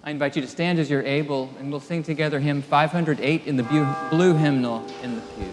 I invite you to stand as you're able, and we'll sing together hymn 508 in the blue hymnal in the pews.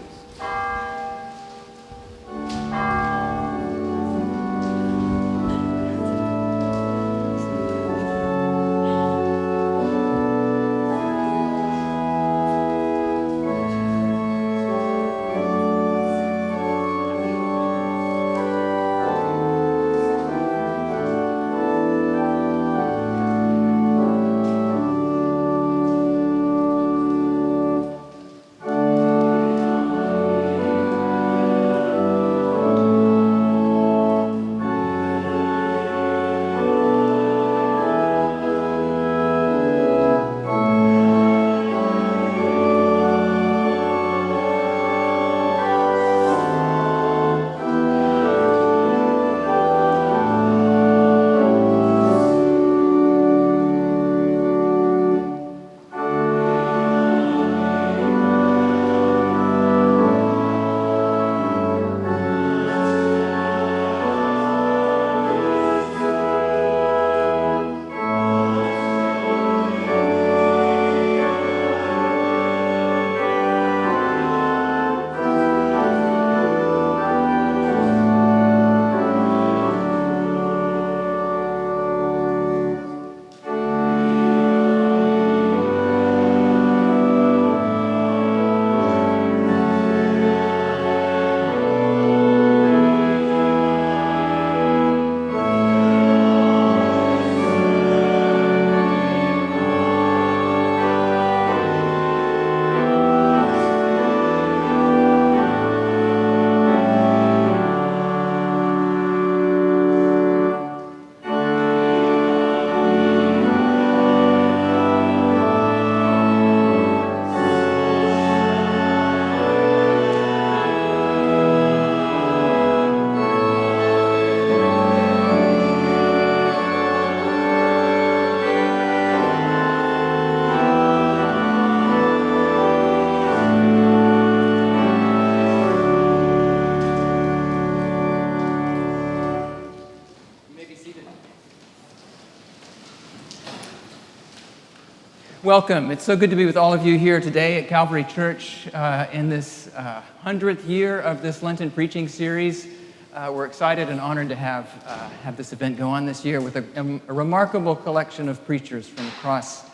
Welcome. It's so good to be with all of you here today at Calvary Church in this 100th year of this Lenten preaching series. We're excited and honored to have this event go on this year with a remarkable collection of preachers from across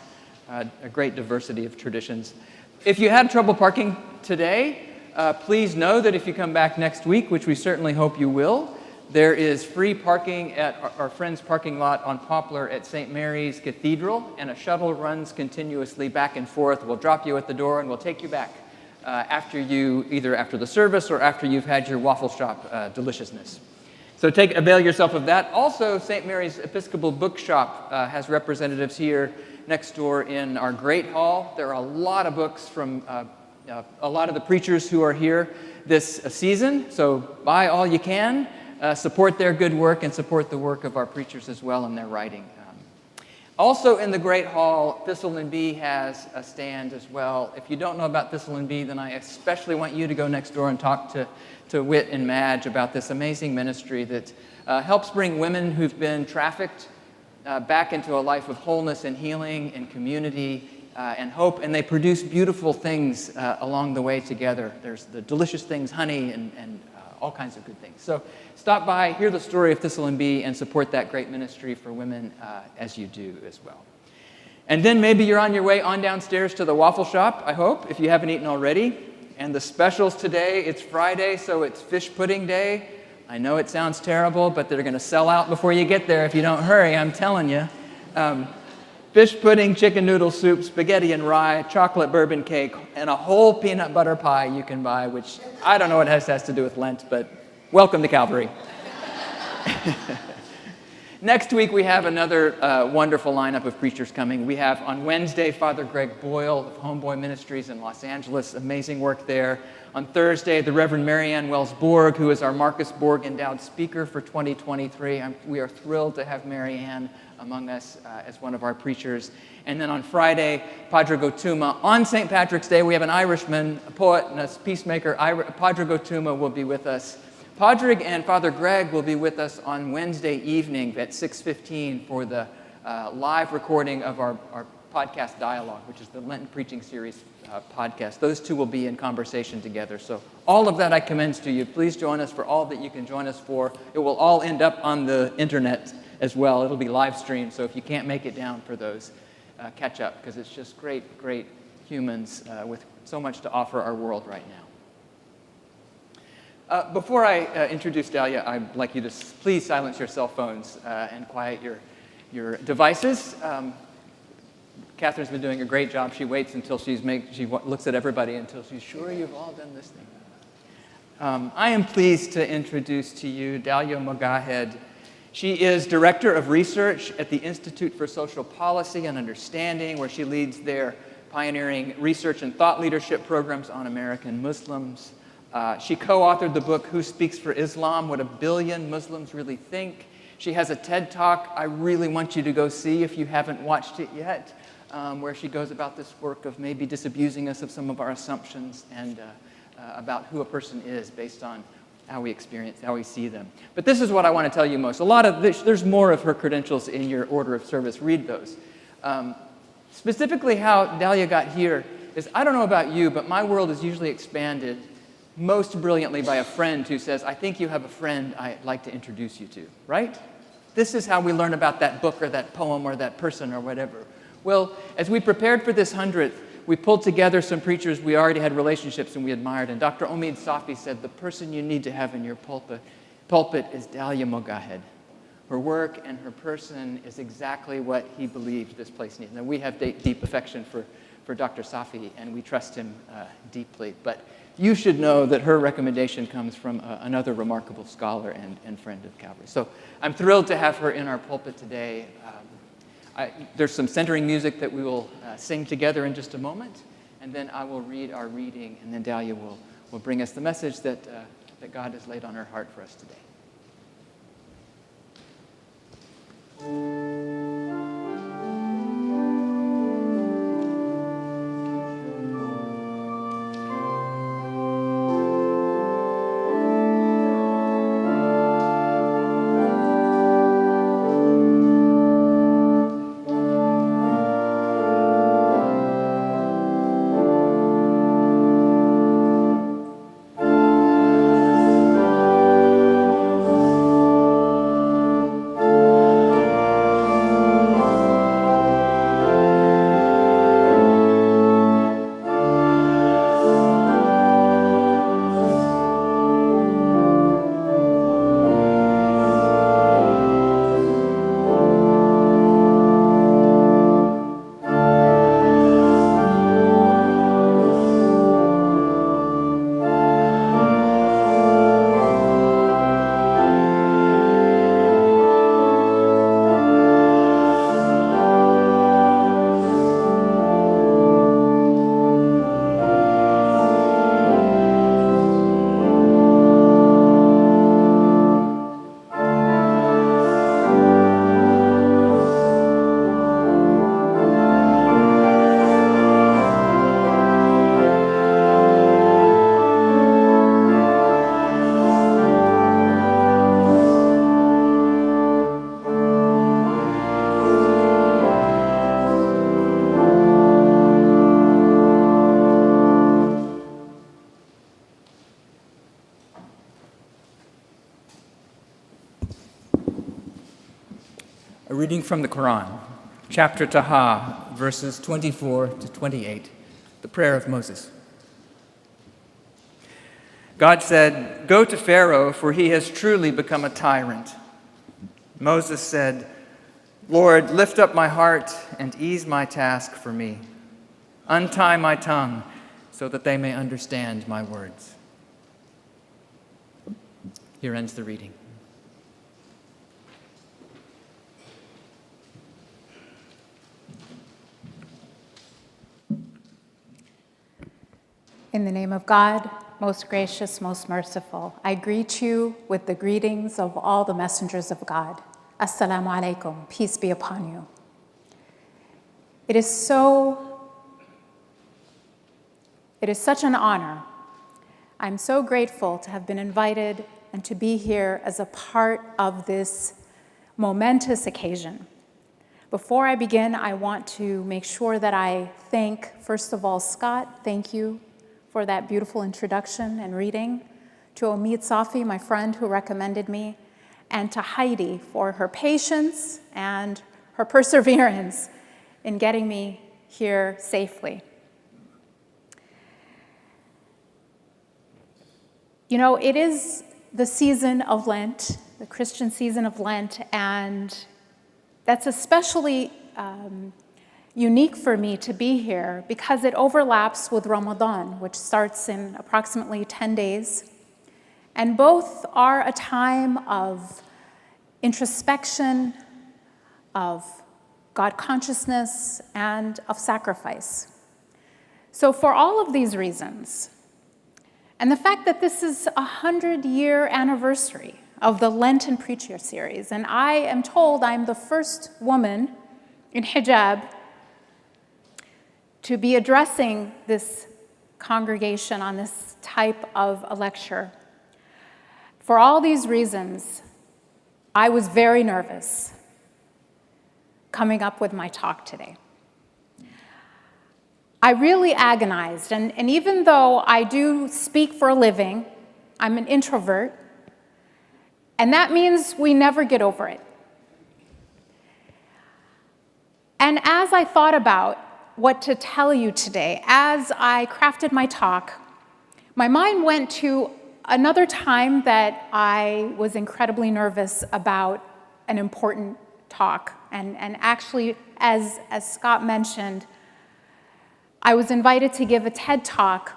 a great diversity of traditions. If you had trouble parking today, please know that if you come back next week, which we certainly hope you will, there is free parking at our friend's parking lot on Poplar at St. Mary's Cathedral, and a shuttle runs continuously back and forth. We'll drop you at the door and we'll take you back either after the service or after you've had your waffle shop deliciousness. So avail yourself of that. Also, St. Mary's Episcopal Bookshop has representatives here next door in our Great Hall. There are a lot of books from a lot of the preachers who are here this season, so buy all you can. Support their good work and support the work of our preachers as well in their writing. Also in the Great Hall, Thistle and Bee has a stand as well. If you don't know about Thistle and Bee, then I especially want you to go next door and talk to Whit and Madge about this amazing ministry that helps bring women who've been trafficked back into a life of wholeness and healing and community and hope, and they produce beautiful things along the way together. There's the delicious things, honey, and all kinds of good things. So stop by, hear the story of Thistle and Bee, and support that great ministry for women as you do as well. And then maybe you're on your way on downstairs to the waffle shop, I hope, if you haven't eaten already. And the specials today, it's Friday, so it's fish pudding day. I know it sounds terrible, but they're going to sell out before you get there if you don't hurry, I'm telling you. Fish pudding, chicken noodle soup, spaghetti and rye, chocolate bourbon cake, and a whole peanut butter pie you can buy, which I don't know what it has to do with Lent, but welcome to Calvary. Next week, we have another wonderful lineup of preachers coming. We have on Wednesday, Father Greg Boyle of Homeboy Ministries in Los Angeles. Amazing work there. On Thursday, the Reverend Marianne Wells-Borg, who is our Marcus Borg Endowed Speaker for 2023. We are thrilled to have Marianne among us as one of our preachers. And then on Friday, Padre Gotuma. On St. Patrick's Day, we have an Irishman, a poet, and a peacemaker. Padre Gotuma will be with us. Padre and Father Greg will be with us on Wednesday evening at 6:15 for the live recording of our podcast dialogue, which is the Lenten Preaching Series podcast. Those two will be in conversation together. So all of that I commend to you. Please join us for all that you can join us for. It will all end up on the internet as well. It'll be live streamed, so if you can't make it down for those, catch up, because it's just great humans with so much to offer our world right now. Before I introduce Dalia, I'd like you to please silence your cell phones and quiet your devices. Catherine's been doing a great job. She waits until she looks at everybody until she's sure you've all done this thing. I am pleased to introduce to you Dalia Mogahed. She is Director of Research at the Institute for Social Policy and Understanding, where she leads their pioneering research and thought leadership programs on American Muslims. She co-authored the book, Who Speaks for Islam? What a Billion Muslims Really Think. She has a TED Talk I really want you to go see if you haven't watched it yet, where she goes about this work of maybe disabusing us of some of our assumptions and about who a person is based on how we experience, how we see them. But this is what I want to tell you most. There's more of her credentials in your order of service. Read those. Specifically how Dalia got here is, I don't know about you, but my world is usually expanded most brilliantly by a friend who says, I think you have a friend I'd like to introduce you to, right? This is how we learn about that book or that poem or that person or whatever. Well, as we prepared for this 100th, we pulled together some preachers we already had relationships and we admired, and Dr. Omid Safi said, the person you need to have in your pulpit is Dalia Mogahed. Her work and her person is exactly what he believed this place needs. And we have deep affection for Dr. Safi, and we trust him deeply. But you should know that her recommendation comes from another remarkable scholar and friend of Calvary. So I'm thrilled to have her in our pulpit today. There's some centering music that we will sing together in just a moment, and then I will read our reading, and then Dalia will bring us the message that God has laid on her heart for us today. A reading from the Quran, chapter Taha, verses 24 to 28, the prayer of Moses. God said, "Go to Pharaoh, for he has truly become a tyrant." Moses said, "Lord, lift up my heart and ease my task for me. Untie my tongue so that they may understand my words." Here ends the reading. In the name of God, most gracious, most merciful, I greet you with the greetings of all the messengers of God. Assalamu alaikum, peace be upon you. It is such an honor. I'm so grateful to have been invited and to be here as a part of this momentous occasion. Before I begin, I want to make sure that I thank, first of all, Scott. Thank you for that beautiful introduction and reading. To Omid Safi, my friend who recommended me, and to Heidi for her patience and her perseverance in getting me here safely. You know, it is the season of Lent, the Christian season of Lent, and that's especially unique for me to be here because it overlaps with Ramadan, which starts in approximately 10 days. And both are a time of introspection, of God consciousness, and of sacrifice. So for all of these reasons, and the fact that this is a 100-year anniversary of the Lenten Preacher Series, and I am told I'm the first woman in hijab to be addressing this congregation on this type of a lecture. For all these reasons, I was very nervous coming up with my talk today. I really agonized, and even though I do speak for a living, I'm an introvert, and that means we never get over it. And as I thought about what to tell you today, as I crafted my talk, my mind went to another time that I was incredibly nervous about an important talk. And actually, as Scott mentioned, I was invited to give a TED Talk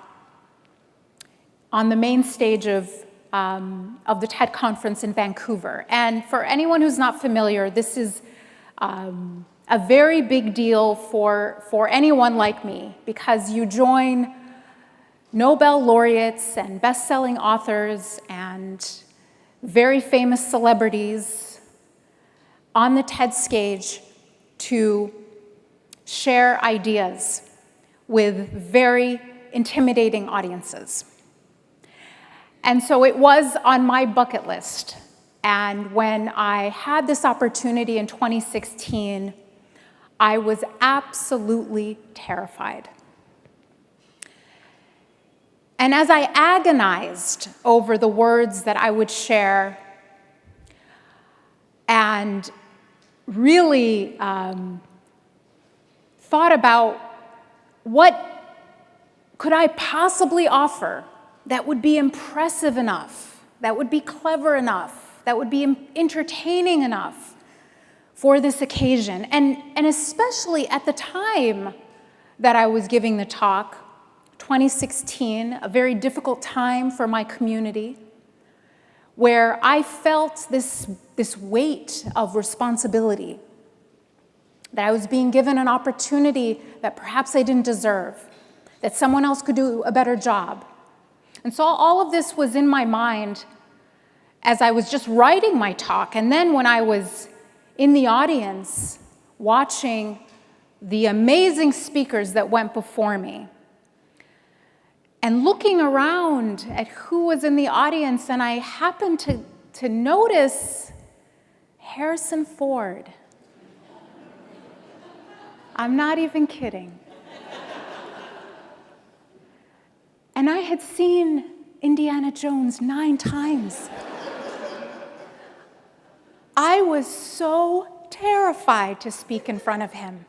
on the main stage of the TED Conference in Vancouver. And for anyone who's not familiar, this is a very big deal for anyone like me because you join Nobel laureates and best-selling authors and very famous celebrities on the TED stage to share ideas with very intimidating audiences. And so it was on my bucket list. And when I had this opportunity in 2016, I was absolutely terrified. And as I agonized over the words that I would share and really thought about what could I possibly offer that would be impressive enough, that would be clever enough, that would be entertaining enough for this occasion. And especially at the time that I was giving the talk, 2016, a very difficult time for my community, where I felt this weight of responsibility, that I was being given an opportunity that perhaps I didn't deserve, that someone else could do a better job. And so all of this was in my mind as I was just writing my talk. And then when I was in the audience watching the amazing speakers that went before me, and looking around at who was in the audience, and I happened to notice Harrison Ford. I'm not even kidding. And I had seen Indiana Jones 9 times. I was so terrified to speak in front of him.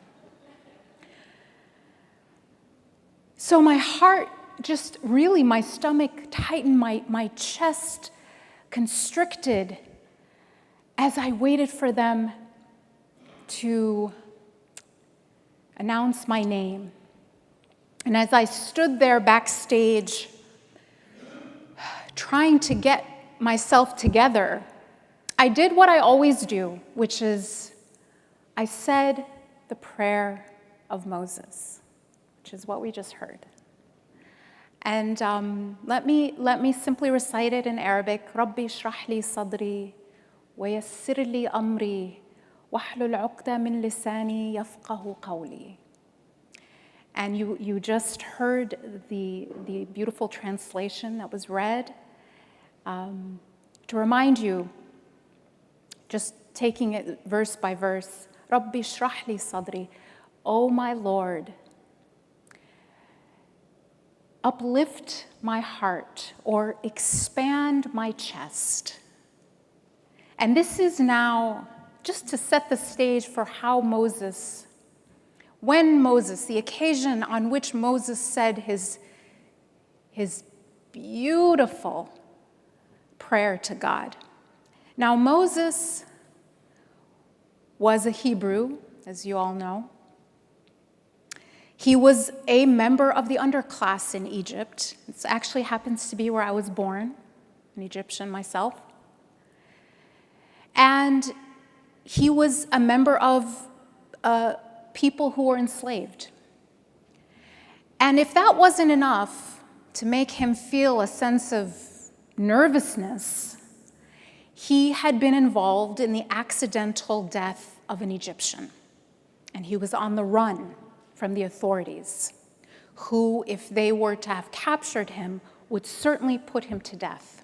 So my heart just really, my stomach tightened, my chest constricted as I waited for them to announce my name. And as I stood there backstage, trying to get myself together, I did what I always do, which is I said the prayer of Moses, which is what we just heard. And let me simply recite it in Arabic. Rabbi shrah li sadri wa yassir li amri wahlul 'uqda min lisani yafqahu qawli. And you just heard the beautiful translation that was read. To remind you, just taking it verse by verse, Rabbi shrah li sadri. Oh my Lord, uplift my heart or expand my chest. And this is now just to set the stage for how the occasion on which Moses said his beautiful prayer to God. Now, Moses was a Hebrew, as you all know. He was a member of the underclass in Egypt. It actually happens to be where I was born, an Egyptian myself. And he was a member of people who were enslaved. And if that wasn't enough to make him feel a sense of nervousness, he had been involved in the accidental death of an Egyptian. And he was on the run from the authorities, who, if they were to have captured him, would certainly put him to death.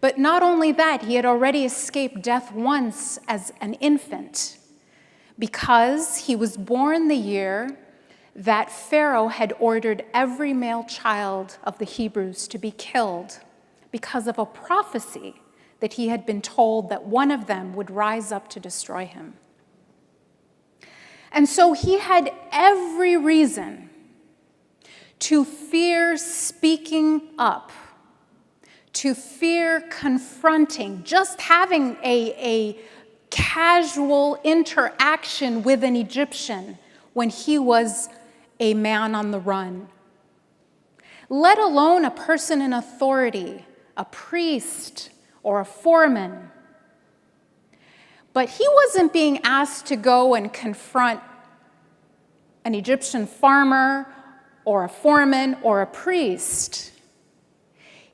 But not only that, he had already escaped death once as an infant, because he was born the year that Pharaoh had ordered every male child of the Hebrews to be killed because of a prophecy that he had been told that one of them would rise up to destroy him. And so he had every reason to fear speaking up, to fear confronting, just having a casual interaction with an Egyptian when he was a man on the run, let alone a person in authority, a priest or a foreman. But he wasn't being asked to go and confront an Egyptian farmer or a foreman or a priest.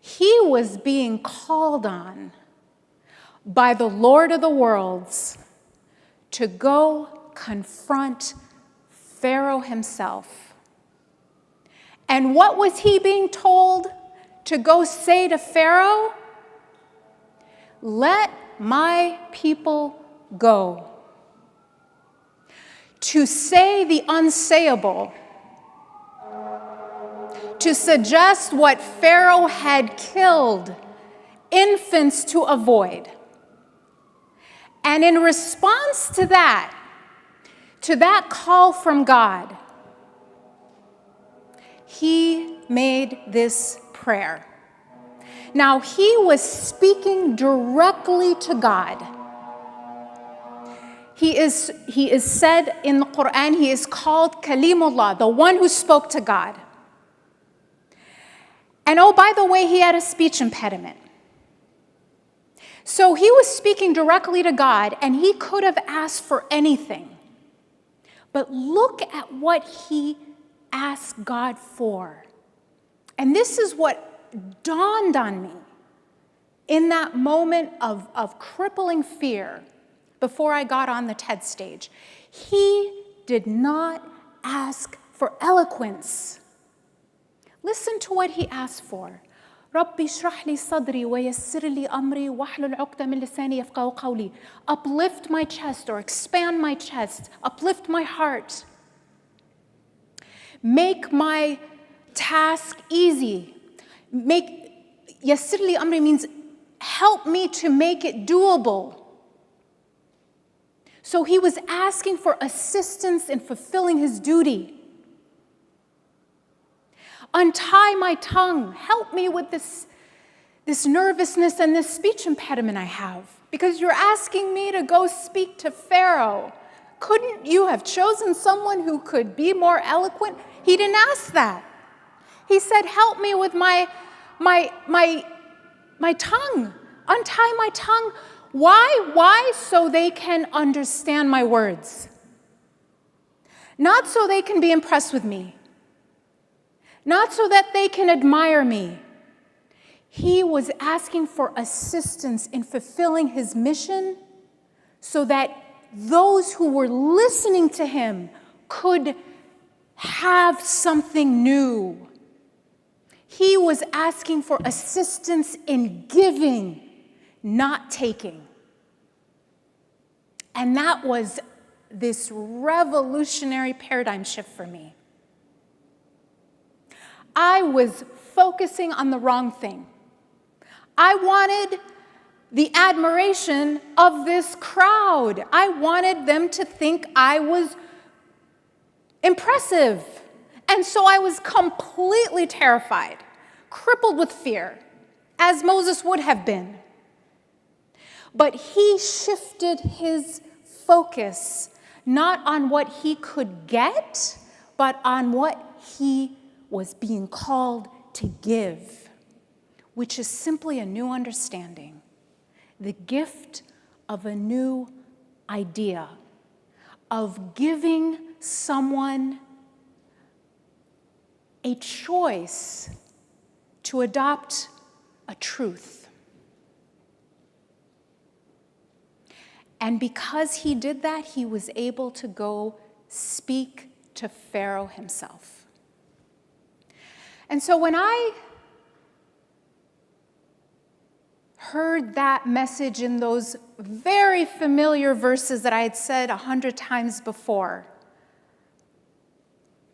He was being called on by the Lord of the worlds to go confront Pharaoh himself. And what was he being told to go say to Pharaoh? Let my people go. To say the unsayable, to suggest what Pharaoh had killed infants to avoid. And in response to that call from God, he made this prayer. Now, he was speaking directly to God. He is said in the Quran, he is called Kalimullah, the one who spoke to God. And oh, by the way, he had a speech impediment. So he was speaking directly to God, and he could have asked for anything. But look at what he asked God for. And this is what dawned on me in that moment of crippling fear before I got on the TED stage. He did not ask for eloquence. Listen to what he asked for. Rabbi shrah li sadri wa yassir li amri wahlul 'uqda min lisani yafqahu qawli. Uplift my chest or expand my chest. Uplift my heart. Make my task easy. Yassir li amri means help me to make it doable. So he was asking for assistance in fulfilling his duty. Untie my tongue. Help me with this nervousness and this speech impediment I have, because you're asking me to go speak to Pharaoh. Couldn't you have chosen someone who could be more eloquent? He didn't ask that. He said, help me with my tongue. Untie my tongue. Why? So they can understand my words. Not so they can be impressed with me. Not so that they can admire me. He was asking for assistance in fulfilling his mission so that those who were listening to him could have something new. He was asking for assistance in giving, not taking. And that was this revolutionary paradigm shift for me. I was focusing on the wrong thing. I wanted the admiration of this crowd. I wanted them to think I was impressive. And so I was completely terrified, crippled with fear, as Moses would have been. But he shifted his focus not on what he could get, but on what he was being called to give, which is simply a new understanding, the gift of a new idea, of giving someone a choice to adopt a truth. And because he did that, he was able to go speak to Pharaoh himself. And so when I heard that message in those very familiar verses that I had said 100 times before,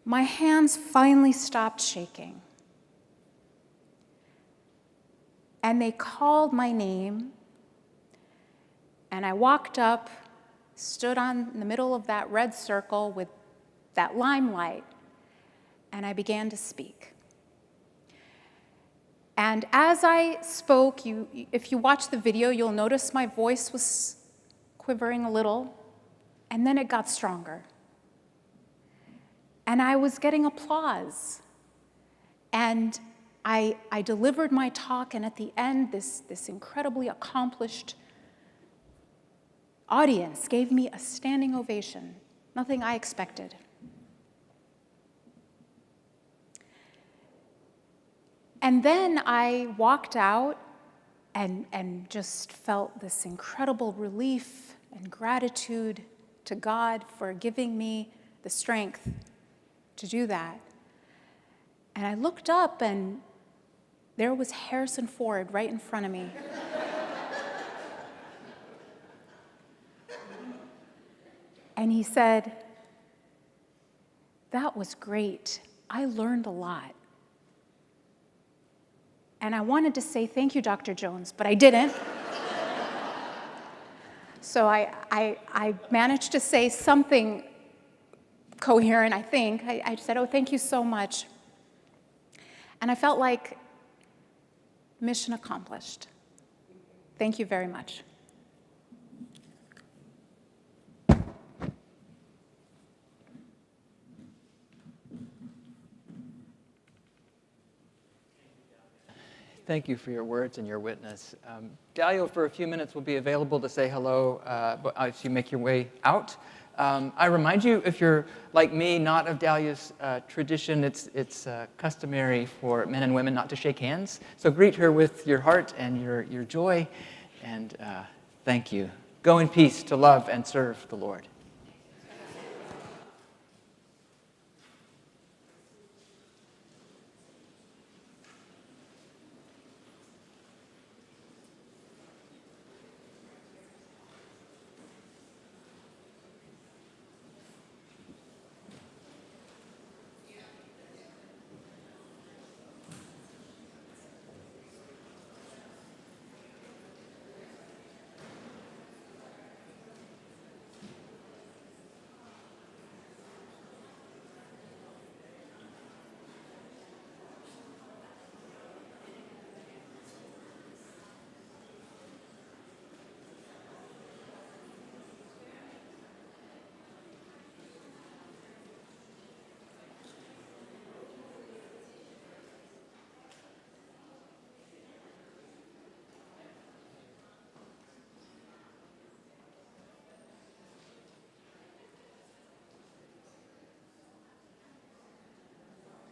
my hands finally stopped shaking. And they called my name, and I walked up, stood in the middle of that red circle with that limelight, and I began to speak. And as I spoke, if you watch the video, you'll notice my voice was quivering a little, and then it got stronger. And I was getting applause. And I delivered my talk, and at the end, this incredibly accomplished audience gave me a standing ovation, nothing I expected. And then I walked out and just felt this incredible relief and gratitude to God for giving me the strength to do that. And I looked up, and there was Harrison Ford right in front of me. And he said, "That was great. I learned a lot." And I wanted to say, "Thank you, Dr. Jones," but I didn't. So I managed to say something coherent, I think. I said, "Oh, thank you so much." And I felt like mission accomplished. Thank you very much. Thank you for your words and your witness. Dalia, for a few minutes, will be available to say hello as you make your way out. I remind you, if you're like me, not of Dalia's tradition, it's customary for men and women not to shake hands. So greet her with your heart and your joy, and thank you. Go in peace to love and serve the Lord.